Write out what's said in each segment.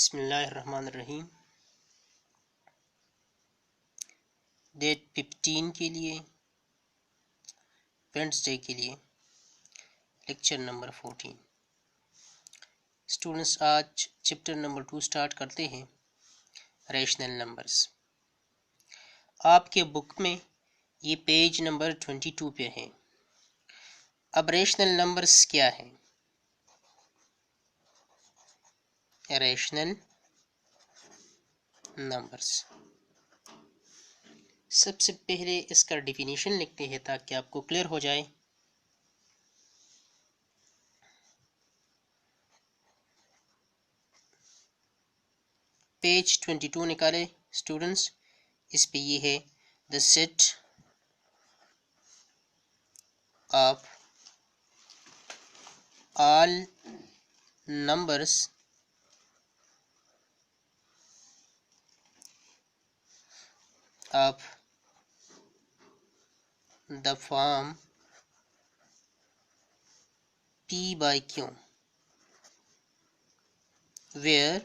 बिस्मिल्लाहिर्रहमानिर्रहीम। डेट 15 के लिए, वेडनेसडे के लिए, लेक्चर नंबर 14। स्टूडेंट्स, आज चैप्टर नंबर 2 स्टार्ट करते हैं, रैशनल नंबर्स। आपके बुक में ये पेज नंबर 22 पे है। अब रैशनल नंबर्स क्या है? रैशनल नंबर्स, सबसे पहले इसका डिफिनीशन लिखते हैं ताकि आपको क्लियर हो जाए। पेज 22 निकाले स्टूडेंट्स। इस पे ये है the set of all numbers of the form P by Q where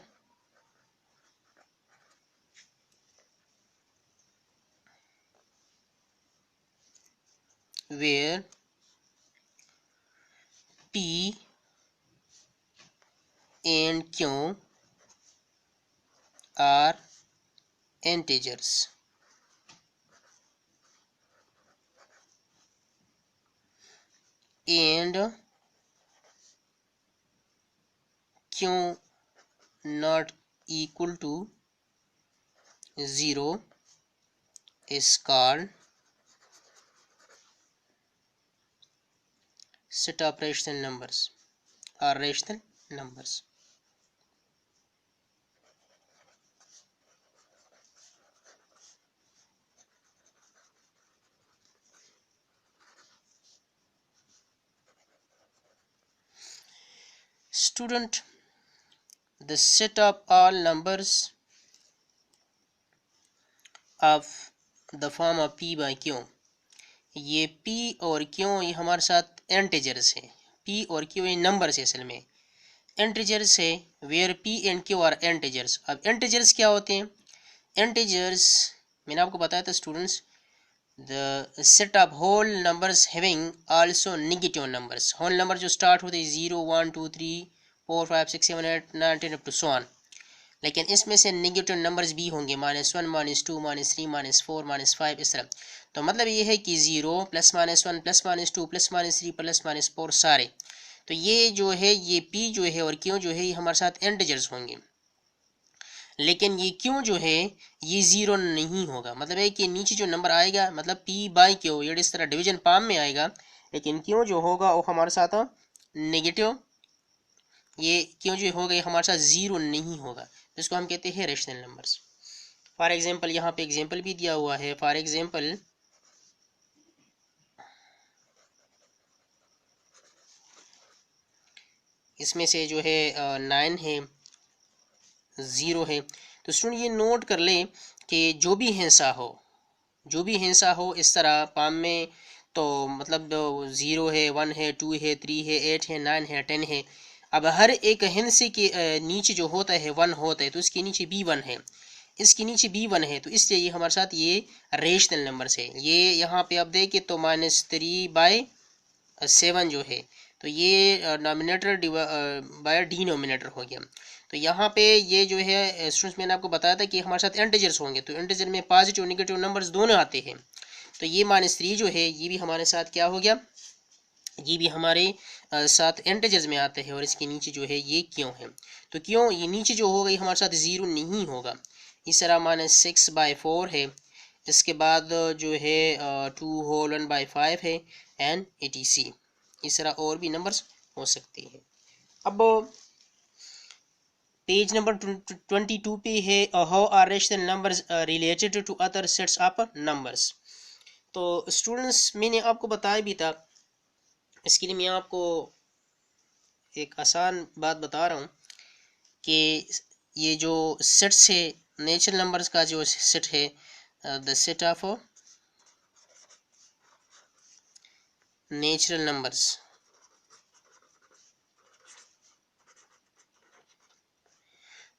P and Q are integers and Q not equal to 0 is called set of rational numbers or rational numbers. Student, the set of all numbers of the form of P by Q, ये P और Q ये हमारे साथ integers है। P और Q ये numbers है, असल में इंटीजर्स है। Where P and Q are integers. अब इंटीजर्स क्या होते हैं? इंटीजर्स मैंने आपको बताया था students, the set of whole numbers having also negative numbers. Whole number जो स्टार्ट होते हैं 0 1 2 3 4 5 6 7 8 9 10 अप टू सो ऑन, लेकिन इसमें से नेगेटिव नंबर्स भी होंगे, -1 -2 -3 -4 -5 इस तरह। तो मतलब ये है कि 0 +-1 +-2 +-3 +-4 सारे। तो ये जो है ये P जो है और Q जो है ये हमारे साथ इंटीजर्स होंगे, लेकिन ये Q जो है ये 0 नहीं होगा। मतलब है कि नीचे जो नंबर आएगा मतलब P बाई Q ये इस तरह डिवीजन पाम में आएगा, लेकिन Q जो होगा वो हमारे साथ नेगेटिव, ये Q जो होगा ये हमारे साथ 0 नहीं होगा। इसको हम कहते हैं रैशनल नंबर्स। फॉर एग्जांपल यहाँ पे एग्जांपल भी दिया हुआ है। फॉर एग्जांपल इसमें से जो है 9 है, 0 है। तो स्टूडेंट ये नोट कर ले कि जो भी हिस्सा हो इस तरह पाम में, तो मतलब 0 है, 1 है, 2 है, 3 है, 8 है, 9 है, 10 है। अब हर एक हिस्से के नीचे जो होता है 1 होता है, तो इसके नीचे B1 है, इसके नीचे B1 है, तो इसलिए ये हमारे साथ ये रेशनल नंबर्स है। ये यहाँ पे आप देखें तो -3/7 जो है, तो ये नॉमिनेटर बाय डिनोमिनेटर हो गया। तो यहाँ पे ये जो है स्टूडेंट्स मैंने आपको बताया था कि हमारे साथ इंटीजर्स होंगे, तो इंटीजर में पॉजिटिव नेगेटिव नंबर्स दोनों आते हैं। तो ये -3 जो है ये भी हमारे साथ क्या हो गया, ये भी हमारे साथ इंटीजर्स में आते हैं, और इसके नीचे जो है ये क्यों है, तो क्यों ये नीचे जो होगा ये हमारे साथ 0 नहीं होगा। इस तरह -6/4 है, इसके बाद जो है 2/1/5 है एंड etc। इस तरह और भी नंबर्स हो सकते हैं। अब पेज नंबर 22 पे है how are rational numbers related to other sets of numbers. तो स्टूडेंट्स मैंने आपको बताया भी था, इसके लिए मैं आपको एक आसान बात बता रहा हूँ कि ये जो सेट्स है नेचुरल नंबर्स का जो सेट है, the set of natural numbers,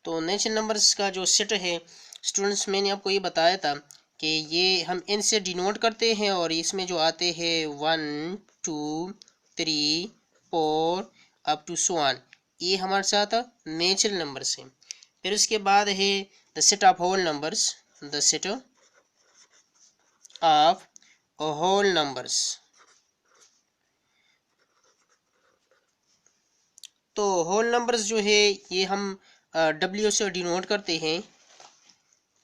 तो नेचुरल नंबर्स का जो सेट है स्टूडेंट्स, मैंने आपको ये बताया था कि ये हम n से डिनोट करते हैं और इसमें जो आते हैं 1 2 3 4 अप टू सो ऑन, ये हमारे साथ नेचुरल नंबर्स हैं। फिर उसके बाद है the set of whole numbers, the set of whole numbers. तो होल नंबर्स जो है ये हम W से डिनोट करते हैं,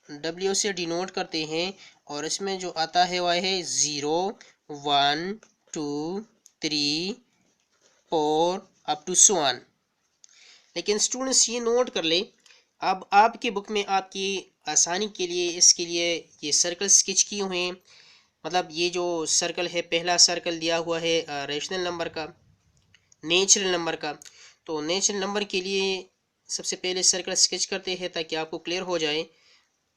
W से डिनोट करते हैं और इसमें जो आता है वह है 0 1 2 3 4 अप टू सो ऑन। लेकिन स्टूडेंट्स ये नोट कर ले, अब आपके बुक में आपकी आसानी के लिए इसके लिए ये सर्कल स्केच किए हुए हैं। मतलब ये जो सर्कल है, पहला सर्कल दिया हुआ है रेशनल नंबर का, नेचुरल नंबर का। तो नेचुरल नंबर के लिए सबसे पहले सर्कल स्केच करते हैं ताकि आपको क्लियर हो जाए।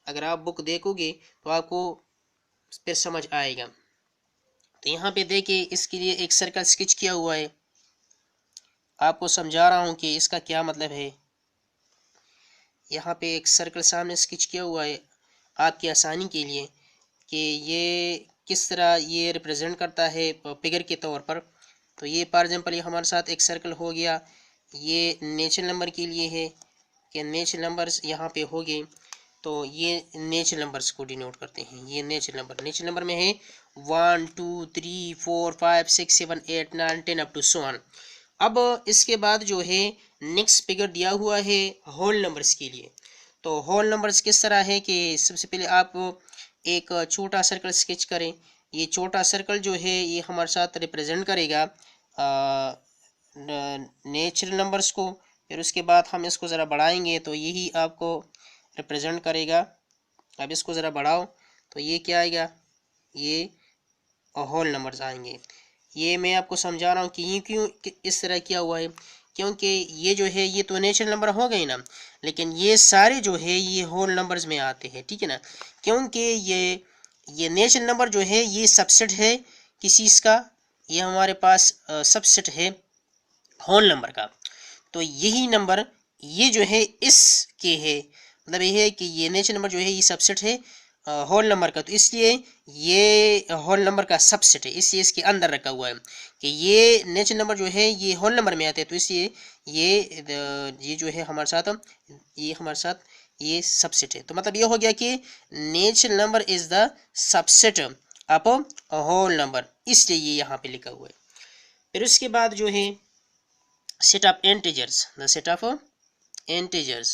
अगर आप बुक देखोगे तो आपको फिर समझ आएगा। तो यहाँ पे देखिए इसके लिए एक सर्कल स्केच किया हुआ है, आपको समझा रहा हूँ कि इसका क्या मतलब है। यहाँ पे एक सर्कल सामने स्केच किया हुआ है आपकी आसानी के लिए कि ये किस तरह ये रिप्रेजेंट करता है फिगर के तौर पर। तो ये फॉर एग्जांपल ये हमारे साथ एक सर्कल हो गया, ये नेचुरल नंबर के लिए है कि नेचुरल नंबर्स यहाँ पे हो गए। तो ये नेचुरल नंबर्स को डिनोट करते हैं। ये नेचुरल नंबर में है 1 2 3 4 5 6 7 8 9 10 अप टू सो ऑन। अब इसके बाद जो है नेक्स्ट फिगर दिया हुआ है होल नंबर्स के लिए। तो होल नंबर्स किस तरह है कि सबसे पहले आप एक छोटा सर्कल स्केच करें। ये छोटा सर्कल जो है ये हमारे साथ रिप्रेजेंट करेगा नेचुरल नंबर्स को। फिर उसके बाद हम इसको ज़रा बढ़ाएंगे तो यही आपको रिप्रेजेंट करेगा। अब इसको ज़रा बढ़ाओ तो ये क्या आएगा, ये होल नंबर्स आएंगे। ये मैं आपको समझा रहा हूँ कि ये क्यों इस तरह किया हुआ है, क्योंकि ये जो है ये तो नेचुरल नंबर हो गए ना, लेकिन ये सारे जो है ये होल नंबर्स में आते हैं, ठीक है ना। क्योंकि ये नेचुरल नंबर जो है ये सबसेट है किसी इसका, ये हमारे पास सबसेट है होल नंबर का। तो यही नंबर ये जो है इसके है, मतलब ये है कि ये नेचुरल नंबर जो है ये सबसेट है होल नंबर का। तो इसलिए ये होल नंबर का सबसेट है, इसलिए इसके अंदर रखा हुआ है कि ये नेचुरल नंबर जो है ये होल नंबर में आते हैं। तो इसलिए ये जो है हमारे साथ ये सबसेट है। तो मतलब ये हो गया कि natural number is the subset of whole number, इसलिए ये यहाँ पे लिखा हुआ है। फिर उसके बाद जो है set of integers, the set of integers।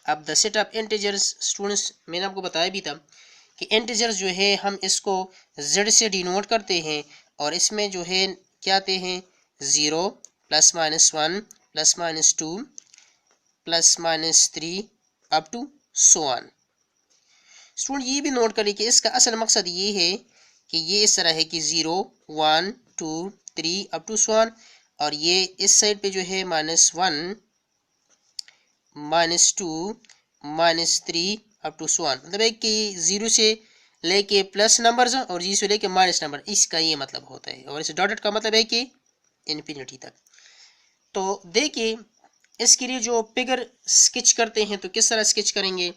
अब the set of integers students, मैंने आपको बताया भी था कि इंटीजर्स जो है हम इसको z से डिनोट करते हैं और इसमें जो है क्या आते हैं 0 plus minus 1 plus minus 2 plus minus 3 up to so on. Student ये भी नोट करें कि इसका असल मकसद ये है कि ये इस तरह है कि 0 1 2 3 अप टू सो ऑन, और ये इस साइड पे जो है -1 -2 -3 अप टू सो ऑन। मतलब है कि 0 से लेके प्लस नंबर्स और 0 से लेके माइनस नंबर, इसका ये मतलब होता है। और इस डॉटेड का मतलब है कि इन्फिनिटी तक। तो देखिए इसके लिए जो फिगर स्केच करते हैं तो किस तरह स्केच करेंगे।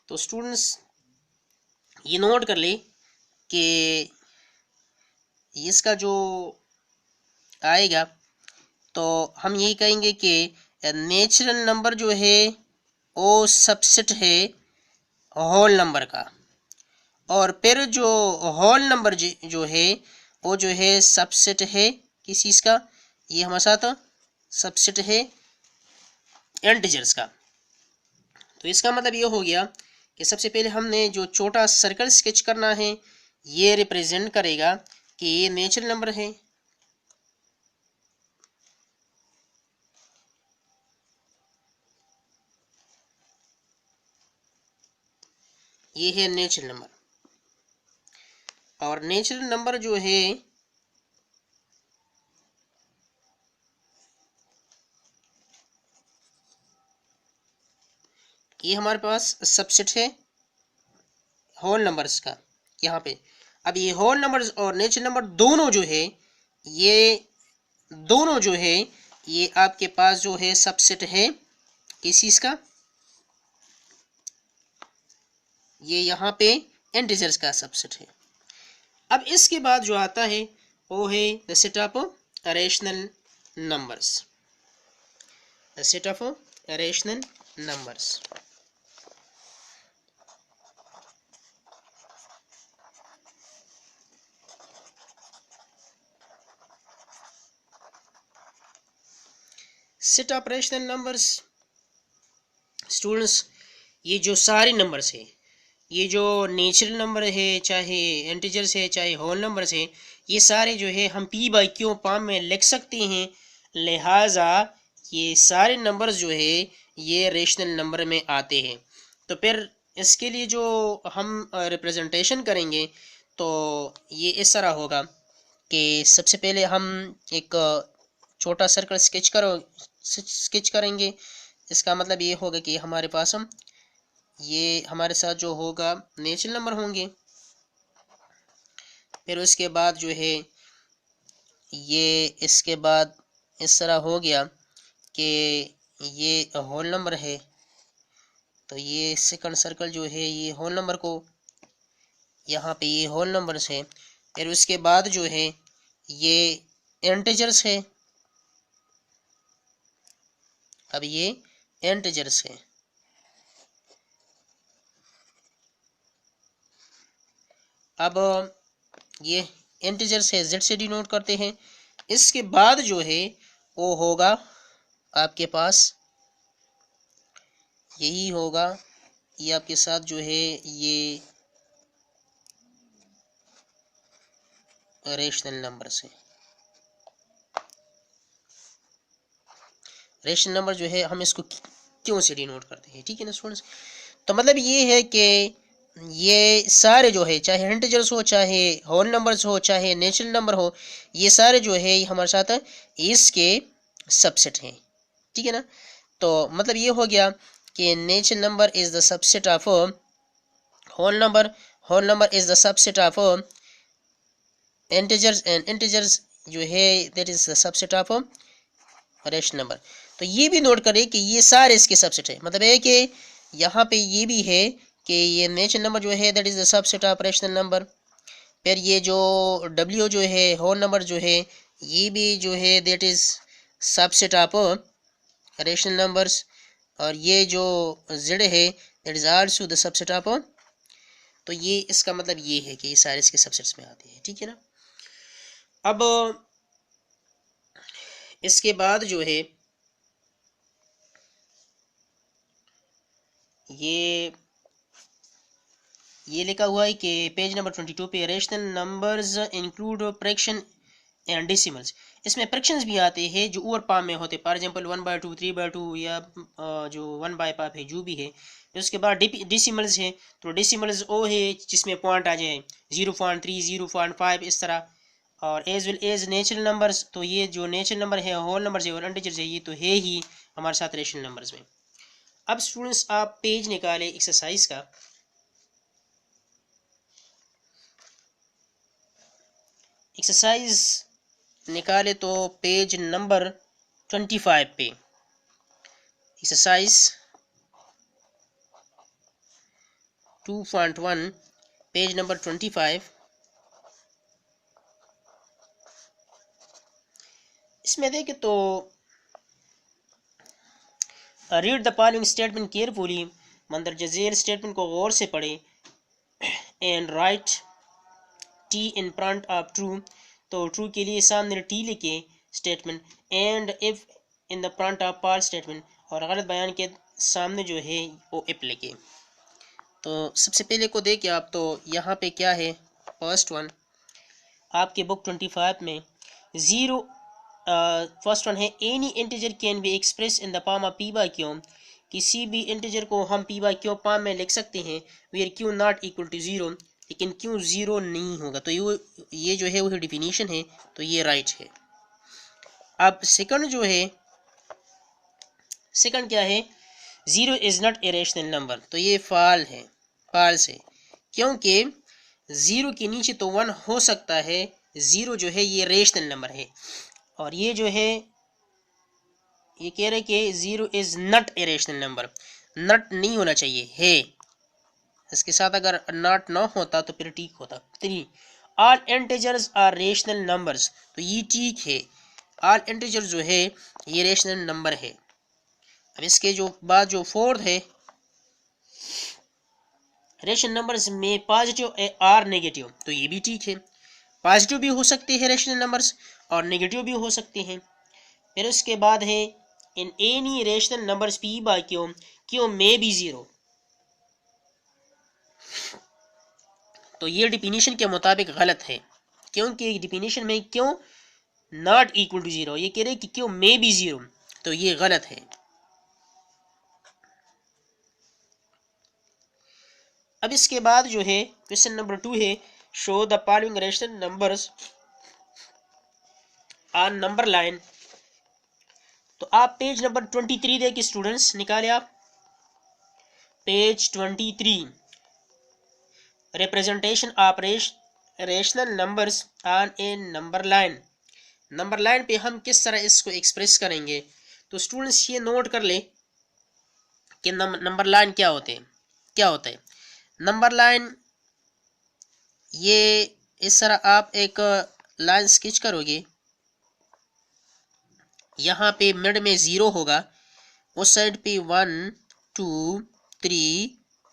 तो स्टूडेंट्स ये नोट कर ले कि इसका जो आएगा तो हम यही कहेंगे कि नेचुरल नंबर जो है वो सबसेट है होल नंबर का, और फिर जो होल नंबर जो है वो जो है सबसेट है किस चीज़ का, ये हमारे साथ सबसेट है इंटीजर्स का। तो इसका मतलब ये हो गया कि सबसे पहले हमने जो छोटा सर्कल स्केच करना है ये रिप्रेजेंट करेगा कि ये नेचुरल नंबर है, ये है नेचुरल नंबर। और नेचुरल नंबर जो है ये हमारे पास सबसेट है होल नंबर्स का यहाँ पे। अब ये होल नंबर्स और नेचुरल नंबर दोनों जो है, ये दोनों जो है ये आपके पास जो है सबसेट है किस चीज़ का, ये यहाँ पे इंटीजर्स का सबसेट है। अब इसके बाद जो आता है वो है the set of rational numbers, the set of rational numbers. Set of rational numbers students, ये जो सारे नंबर्स है, ये जो नेचुरल नंबर है, चाहे इंटीजर्स है, चाहे होल नंबर्स है, ये सारे जो है हम पी बाई क्यू फॉर्म में लिख सकते हैं। लिहाजा ये सारे नंबर्स जो है ये रेशनल नंबर में आते हैं। तो फिर इसके लिए जो हम रिप्रेजेंटेशन करेंगे तो ये इस तरह होगा कि सबसे पहले हम एक छोटा सर्कल स्केच करेंगे। इसका मतलब ये होगा कि हमारे पास हम ये हमारे साथ जो होगा नेचुरल नंबर होंगे, फिर उसके बाद जो है ये इसके बाद इस तरह हो गया कि ये होल नंबर है, तो ये सेकंड सर्कल जो है ये होल नंबर को, यहाँ पे ये होल नंबर्स है। फिर उसके बाद जो है ये इंटीजर्स है, अब ये इंटीजर्स है। अब ये इंटीजर से जेड से डिनोट करते हैं। इसके बाद जो है वो होगा आपके पास यही होगा, ये आपके साथ जो है ये रेशनल नंबर से, रेशनल नंबर जो है हम इसको क्यों से डिनोट करते हैं, ठीक है ना स्टूडेंट्स। तो मतलब ये है कि ये सारे जो है चाहे इंटीजर्स हो, चाहे होल नंबर्स हो, चाहे नेचुरल नंबर हो, ये सारे जो है हमारे साथ इसके सबसेट हैं, ठीक है ना। तो मतलब ये हो गया कि natural number is the subset of whole number, whole number is the subset of integers, and integers जो है that is the subset of rational number. तो ये भी नोट करें कि ये सारे इसके सबसेट है। मतलब है कि यहाँ पे ये भी है कि ये नेचुरल नंबर जो है that is the subset of rational number. फिर ये जो W जो है होल नंबर जो है ये भी जो है that is subset of rational numbers, और ये जो Z है that is also the subset of. तो ये इसका मतलब ये है कि ये सारे इसके सबसेट्स में आते हैं, ठीक है ना। अब इसके बाद जो है ये लिखा हुआ है कि पेज नंबर 22 पे rational numbers include fraction and decimals. इसमें फ्रैक्शंस भी आते हैं जो ओवर पाम में होते हैं, फॉर एग्जांपल 1/2, 3/2 या जो 1/5 है जो भी है। उसके बाद डेसिमल्स है, तो डेसिमल्स वो है जिसमें पॉइंट आ जाए 0.3, 0.5 इस तरह। और as well as natural numbers, तो ये जो नेचुरल नंबर है, होल नंबर है और इंटीजर्स है, ये तो है ही हमारे साथ रेशनल नंबर्स में। अब स्टूडेंट्स आप पेज निकाले एक्सरसाइज का, एक्सरसाइज निकाले तो पेज नंबर 25 पे, एक्सरसाइज 2.1 पेज नंबर 25। इसमें देखें तो read the following statement carefully, मंदरजा झेल स्टेटमेंट को गौर से पढ़े, and write T in front of true, तो ट्रू के लिए सामने टी लिखे statement, and if in the front of false statement, और गलत बयान के सामने जो है वो इफ लिखे। तो सबसे पहले को देखिए आप, तो यहाँ पे क्या है, फर्स्ट वन आपके बुक 25 में ज़ीरो, फर्स्ट वन है any integer can be express in the form of P by Q, किसी भी इंटीजर को हम पी बाई क्यू फॉर्म में लिख सकते हैं, where q not equal to zero, लेकिन क्यू ज़ीरो नहीं होगा। तो ये जो है वही डिफिनीशन है, तो ये राइट है। अब सेकंड जो है, सेकंड क्या है, zero is not a rational number, तो ये फॉल्स है, क्योंकि ज़ीरो के नीचे तो 1 हो सकता है। ज़ीरो जो है ये रेशनल नंबर है, और ये जो है ये कह रहे कि zero is not a rational number, not नहीं होना चाहिए है, इसके साथ अगर नॉट ना होता तो फिर ठीक होता। 3 all integers are rational numbers, तो ये ठीक है, ऑल इंटीजर जो है ये रेशनल नंबर है। अब इसके जो बाद जो फोर्थ है, रेशनल नंबर्स में पॉजिटिव आर नेगेटिव, तो ये भी ठीक है, पॉजिटिव भी हो सकते हैं रेशनल नंबर्स और नेगेटिव भी हो सकते हैं। फिर उसके बाद है in any rational numbers p by q, q में बी ज़ीरो, तो ये डिफिनीशन के मुताबिक गलत है, क्योंकि डिफिनीशन में क्यों नॉट इक्वल टू ज़ीरो, ये कह रहे कि क्यों में बी ज़ीरो, तो ये गलत है। अब इसके बाद जो है क्वेश्चन नंबर 2 है, show the following rational numbers on number line. तो आप पेज नंबर 23 देखिए स्टूडेंट्स, निकाले आप page 23, representation of rational numbers on A number line. Number line पे हम किस तरह इसको एक्सप्रेस करेंगे, तो स्टूडेंट्स ये नोट कर ले कि नंबर लाइन क्या होते हैं, क्या होता है नंबर लाइन। ये इस तरह आप एक लाइन स्केच करोगे, यहाँ पे मिड में 0 होगा, उस साइड पे 1 2 3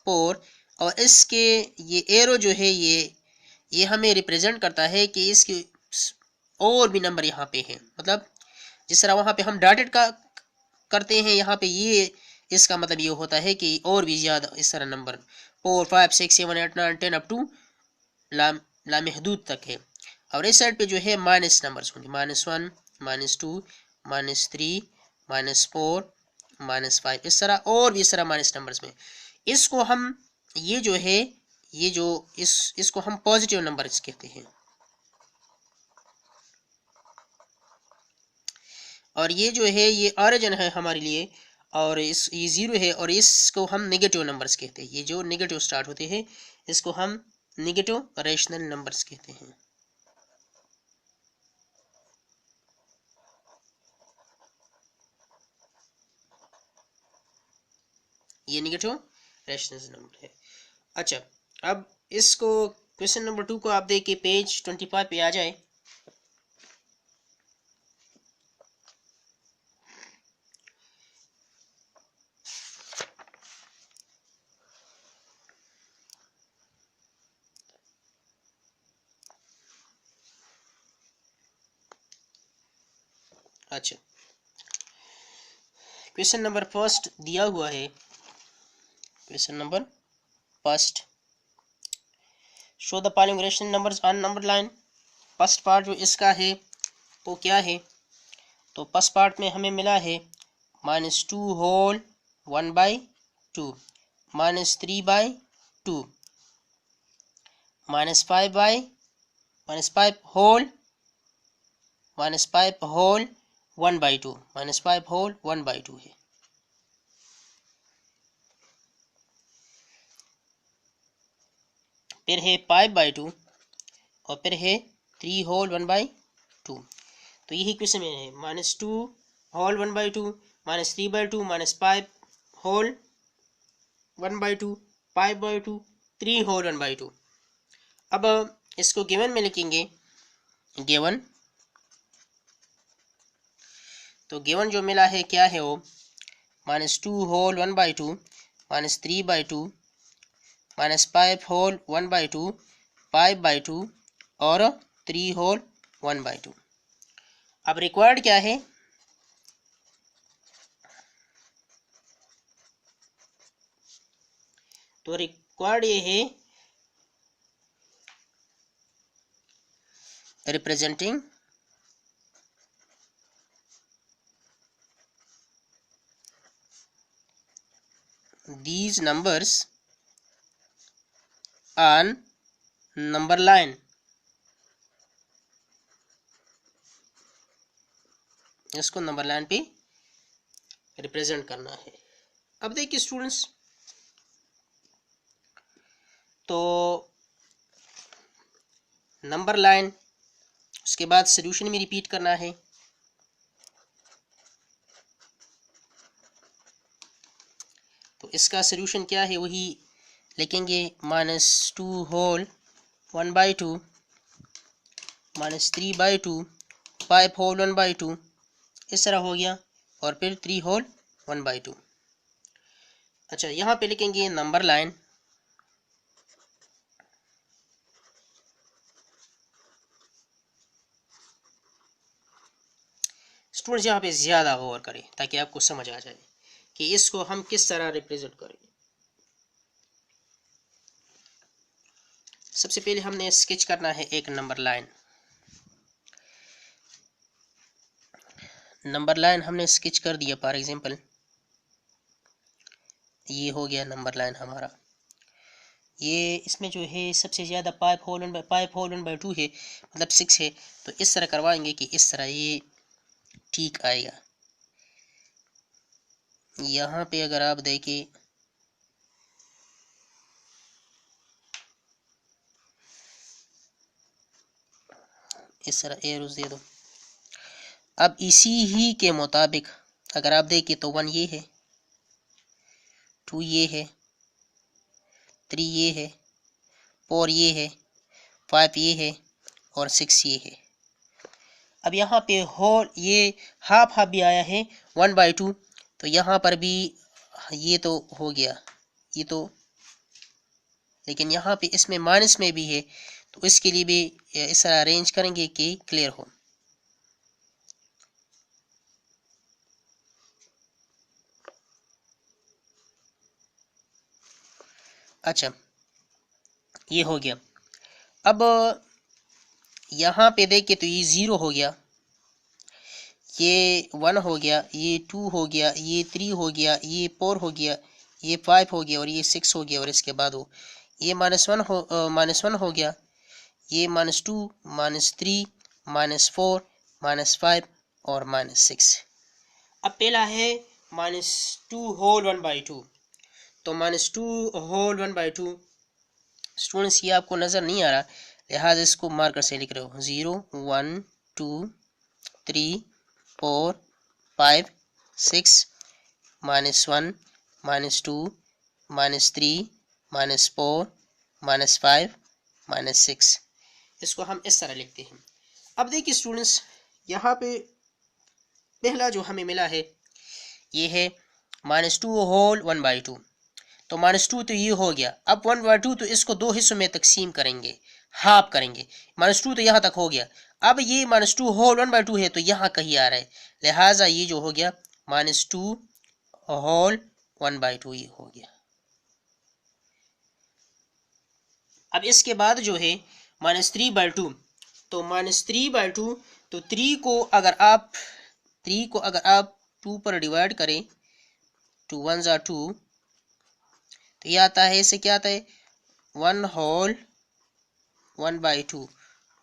4, और इसके ये एरो जो है ये हमें रिप्रेजेंट करता है कि इसके और भी नंबर यहाँ पे हैं, मतलब जिस तरह वहाँ पे हम डॉटेड का करते हैं, यहाँ पे ये इसका मतलब ये होता है कि और भी ज़्यादा इस तरह नंबर 4 5 6 7 8 9 10 अप टू लामहदूद तक है। और इस साइड पे जो है माइनस नंबर्स होंगे, -1 -2 -3 -4 -5, इस तरह और भी इस तरह माइनस नंबर्स में। इसको हम ये जो है ये जो इसको हम पॉजिटिव नंबर्स कहते हैं, और ये जो है ये ऑरिजिन है हमारे लिए, और ये 0 है, और इसको हम नेगेटिव नंबर्स कहते हैं, ये जो नेगेटिव स्टार्ट होते हैं इसको हम नेगेटिव रेशनल नंबर्स कहते हैं। ये नेगेटिव रेशनल नंबर है। अच्छा, अब इसको क्वेश्चन नंबर 2 को आप देखिए पेज 25 पे आ जाए। अच्छा, क्वेश्चन नंबर फर्स्ट दिया हुआ है, question number first, show the following rational numbers on number line. First part जो इसका है वो क्या है, तो फर्स्ट पार्ट में हमें मिला है -2 होल 1/2, -3/2, -5 होल 1/2, -5 होल 1/2 है। फिर है 5/2, और फिर है 3 होल 1/2। तो यही क्वेश्चन में है -2 होल 1/2, -3/2, -5 होल 1/2, 5/2, 3 होल 1/2। अब इसको गिवन में लिखेंगे, गिवन, तो गिवन जो मिला है क्या है वो -2 होल 1/2, -3/2, -5 होल 1/2, 5/2 और 3 होल 1/2। अब रिक्वायर्ड क्या है, तो रिक्वायर्ड ये है representing these numbers on number line। इसको नंबर लाइन पे रिप्रेजेंट करना है। अब देखिए स्टूडेंट्स, तो नंबर लाइन, उसके बाद सोल्यूशन में रिपीट करना है। तो इसका सोल्यूशन क्या है वही लिखेंगे, -2 होल 1/2 -3/2 5 होल 1/2 इस तरह हो गया, और फिर 3 होल 1/2। अच्छा, यहाँ पे लिखेंगे नंबर लाइन, स्टूडेंट्स यहाँ पे ज़्यादा गौर करें ताकि आपको समझ आ जाए कि इसको हम किस तरह रिप्रेजेंट करें। सबसे पहले हमने स्केच करना है एक नंबर लाइन। नंबर लाइन हमने स्केच कर दिया, फॉर एग्जांपल ये हो गया नंबर लाइन हमारा। ये इसमें जो है सबसे ज़्यादा 5 होल 1/2 है, मतलब 6 है। तो इस तरह करवाएंगे कि इस तरह ये ठीक आएगा। यहाँ पे अगर आप देखें इस तरह एरोस दे दो। अब इसी ही के मुताबिक अगर आप देखें तो 1 ये है, 2 ये है, 3 ये है, 4 ये है, 5 ये है और 6 ये है। अब यहाँ पे होल ये हाफ भी आया है 1/2, तो यहाँ पर भी ये तो हो गया ये तो, लेकिन यहाँ पे इसमें माइनस में भी है, तो इसके लिए भी इस तरह अरेंज करेंगे कि क्लियर हो। अच्छा, ये हो गया। अब यहाँ पे देखें तो ये 0 हो गया, ये 1 हो गया, ये 2 हो गया, ये 3 हो गया, ये 4 हो गया, ये 5 हो गया और ये 6 हो गया, और इसके बाद हो ये -1 हो गया, ये -2 -3 -4 -5 और -6। अब पहला है -2 होल 1/2। तो -2 होल 1/2 स्टूडेंट्स ये आपको नज़र नहीं आ रहा, लिहाजा इसको मार्कर से लिख रहे हो। 0 1 2 3 4 5 6 -1 -2 -3 -4 -5 -6। इसको हम इस तरह लिखते हैं। अब देखिए स्टूडेंट्स, यहाँ पे पहला जो हमें मिला है ये है -2 होल 1/2। तो -2 तो ये हो गया। अब 1/2 तो इसको दो हिस्सों में तकसीम करेंगे, हाफ करेंगे। -2 तो यहाँ तक हो गया। अब ये -2 होल 1/2 है तो यहाँ कहीं आ रहा है, लिहाजा ये जो हो गया -2 होल 1/2 ये हो गया। अब इसके बाद जो है -3/2, तो -3/2 तो 3 को अगर आप 2 पर डिवाइड करें, 2 1 ज़ा 2, तो ये आता है, इससे क्या आता है 1 होल 1/2,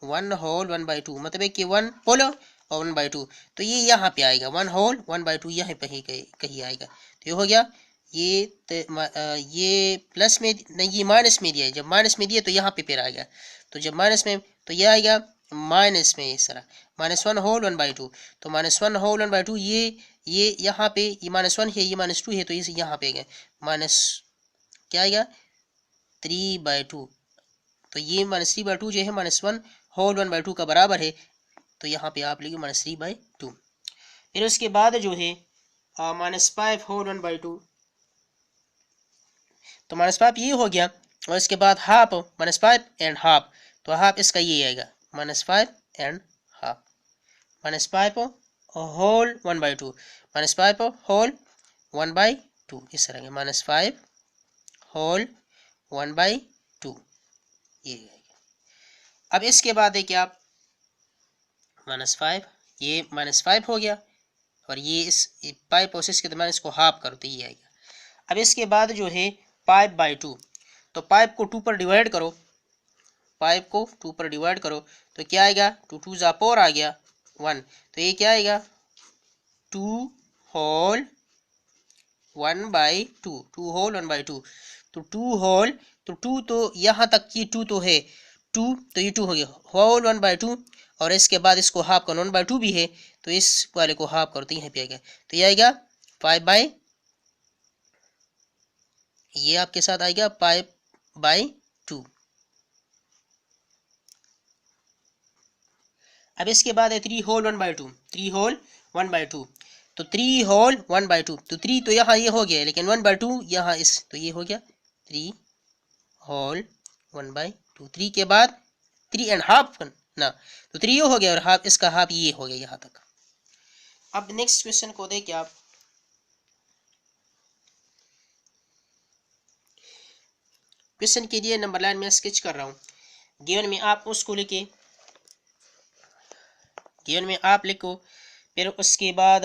1 होल 1/2 मतलब है कि 1 होल और 1/2, तो ये यहाँ पे आएगा 1 होल 1/2 यहाँ पे कहीं आएगा। तो ये हो गया, ये प्लस में नहीं, ये माइनस में दिया है। जब माइनस में दिया तो यहाँ पे फिर आएगा, तो जब माइनस में तो ये आएगा माइनस में इस तरह -1 होल 1/2। तो -1 होल 1/2 ये यहाँ पे ये -1 है, ये -2 है, तो इसे यहाँ पे गए माइनस क्या आएगा 3/2। तो ये -3/2 जो है -1 होल 1/2 का बराबर है, तो यहाँ पे आप लिखिए -3/2। फिर उसके बाद जो है -5 होल 1/2, तो -5 ये हो गया, और इसके बाद हाफ -5 एंड हाफ, तो हाफ इसका ये आएगा -5 एंड हाफ, -5 होल 1/2, -5 होल 1/2 इस तरह के -5 होल 1/2 ये आएगा। अब इसके बाद है क्या -5, ये -5 हो गया, और ये इस 5 और 6 के दरम्यान इसको हाफ करो तो ये आएगा। अब इसके बाद जो है 5/2, तो 5 को 2 पर डिवाइड करो, 5 को 2 पर डिवाइड करो तो क्या आएगा 2 2 ज़ा 4 आ गया 1, तो ये क्या आएगा 2 होल 1/2, 2 होल 1/2। तो 2 होल, तो 2 तो यहाँ तक की 2 तो है, 2, तो ये 2 हो गया, होल 1/2, और इसके बाद इसको हाफ करो, 1/2 भी है तो इस वाले को हाफ करो, तो यहाँ पे आएगा, तो ये आएगा 5/, ये आपके साथ आएगा 5/2। अब इसके बाद है 3 होल 1/2, 3 होल 1/2, तो 3 होल 1/2, तो 3 तो यहाँ ये हो गया, लेकिन 1/2 यहाँ इस, तो ये हो गया 3 होल 1/2, 3 के बाद 3.5 ना, तो 3 ये हो गया, और हाफ, इसका हाफ ये हो गया यहाँ तक। अब नेक्स्ट क्वेश्चन को देखिए आप, क्वेश्चन के लिए नंबर लाइन में स्केच कर रहा हूँ, गिवन में आप उसको लिखे, गिवन में आप लिखो, फिर उसके बाद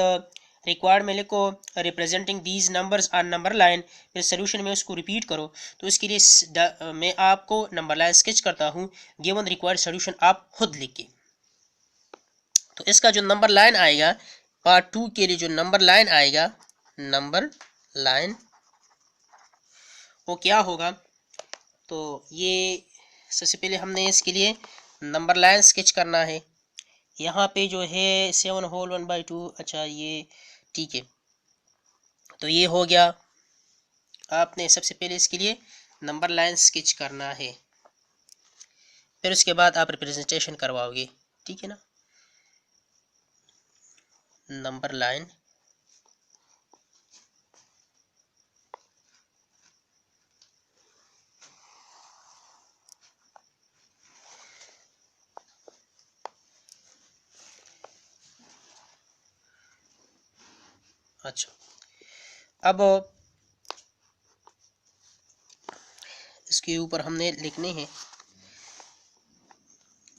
रिक्वायर्ड में लिखो representing these numbers on number line, फिर सोल्यूशन में उसको रिपीट करो। तो इसके लिए मैं आपको नंबर लाइन स्केच करता हूँ, गिवन रिक्वायर्ड सोल्यूशन आप खुद लिखिए। तो इसका जो नंबर लाइन आएगा पार्ट 2 के लिए, जो नंबर लाइन आएगा, नंबर लाइन वो क्या होगा, तो ये सबसे पहले हमने इसके लिए नंबर लाइन स्केच करना है। यहाँ पे जो है 7 होल 1/2, अच्छा ये ठीक है, तो ये हो गया। आपने सबसे पहले इसके लिए नंबर लाइन स्केच करना है, फिर उसके बाद आप रिप्रेजेंटेशन करवाओगे, ठीक है ना। नंबर लाइन अच्छा, अब इसके ऊपर हमने लिखने हैं,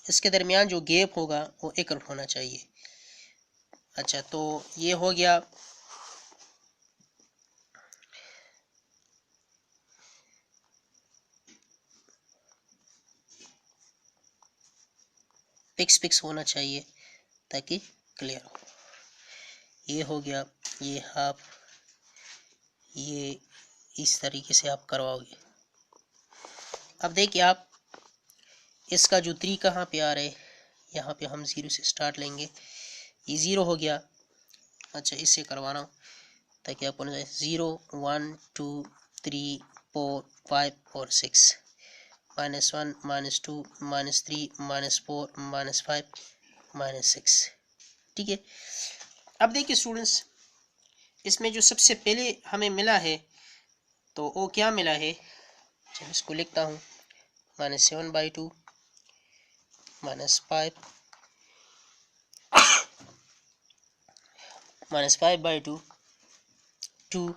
इसके दरमियान जो गैप होगा वो इक्वल होना चाहिए। अच्छा, तो ये हो गया। पिक्स होना चाहिए ताकि क्लियर हो। ये हो गया, ये हाफ, ये इस तरीके से आप करवाओगे। अब देखिए आप, इसका जो 3 कहाँ पे आ रहा है, यहाँ पे हम 0 से स्टार्ट लेंगे, ये 0 हो गया। अच्छा, इससे करवाना हूँ ताकि आपको 0 1 2 3 4 5 और 6, -1 -2 -3 -4 -5 -6, ठीक है। अब देखिए स्टूडेंट्स, इसमें जो सबसे पहले हमें मिला है तो वो क्या मिला है, चलो इसको लिखता हूँ, -7/2 -5 -5/2 2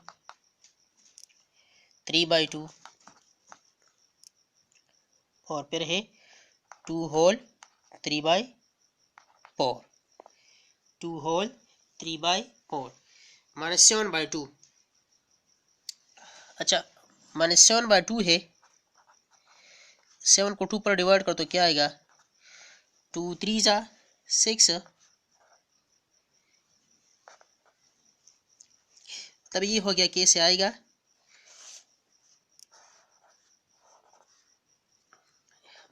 3/2 और फिर है 2 होल 3/4, 2 होल 3/4 -7/2। अच्छा, -7/2 है, 7 को 2 पर डिवाइड कर तो क्या आएगा, 2 3 जा 6, तब ये हो गया, कैसे आएगा,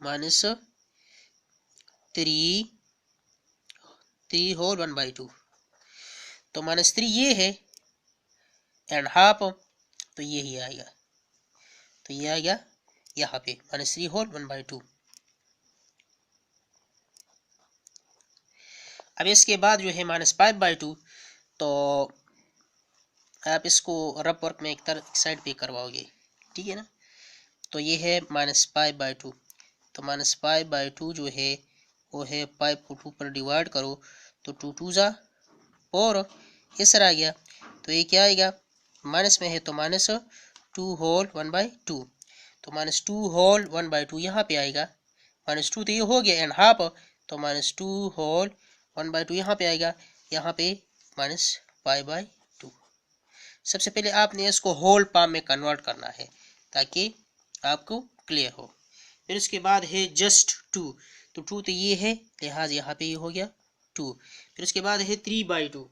-3 होल 1/2, तो -3 ये है एंड हाफ, तो ये ही आएगा, तो ये आ गया यहाँ पे -3 होल 1/2। अब इसके बाद जो है -5/2, तो आप इसको रफ वर्क में एक साइड पे करवाओगे, ठीक है ना। तो ये है -5/2, तो -5/2 जो है वो है 5 को 2 पर डिवाइड करो तो 2 2 जा 4, इस तरह आ गया। तो ये क्या आएगा, माइनस में है तो -2 होल 1/2, तो -2 होल 1/2 यहाँ पे आएगा, -2 तो ये हो गया एंड हाफ, तो -2 होल 1/2 यहाँ पे आएगा, यहाँ पे -5/2। सबसे पहले आपने इसको होल पाम में कन्वर्ट करना है ताकि आपको क्लियर हो। फिर उसके बाद है जस्ट 2, तो 2 तो ये है, लिहाज यहाँ पे ये हो गया 2। फिर उसके बाद है 3/2,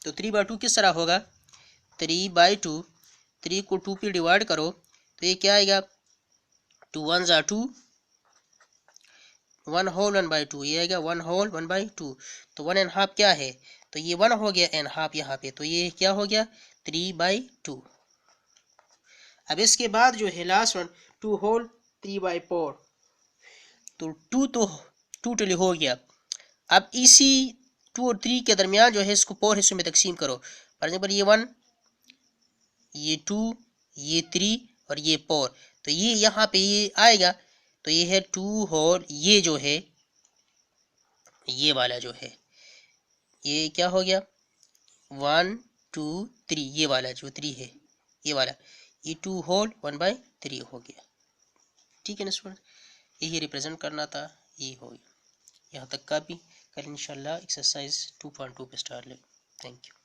तो 3/2 किस तरह होगा, 3/2, 3 को 2 पे डिवाइड करो तो ये क्या आएगा 2 1 ज़ा 2, 1 होल 1/2, ये आएगा 1 होल 1/2। तो 1.5 क्या है, तो ये 1 हो गया एंड हाफ यहाँ पे, तो ये क्या हो गया 3/2। अब इसके बाद जो है लास्ट वन 2 होल 3/4, तो 2 तो टोटली हो गया। अब इसी 2 और 3 के दरमियान जो है इसको 4 हिस्सों में तकसीम करो। फॉर एग्जाम्पल ये 1, ये 2, ये 3 और ये 4, तो ये यहाँ पे ये आएगा, तो ये है 2 होल, ये जो है ये वाला जो है ये क्या हो गया 1 2 3, ये वाला जो 3 है ये वाला, ये 2 होल 1/3 हो गया। ठीक है ना स्टूडेंट, यही रिप्रेजेंट करना था, ये हो गया। यहाँ तक का भी कल इंशाल्लाह एक्सरसाइज 2.2 पे स्टार्ट ले। Thank you.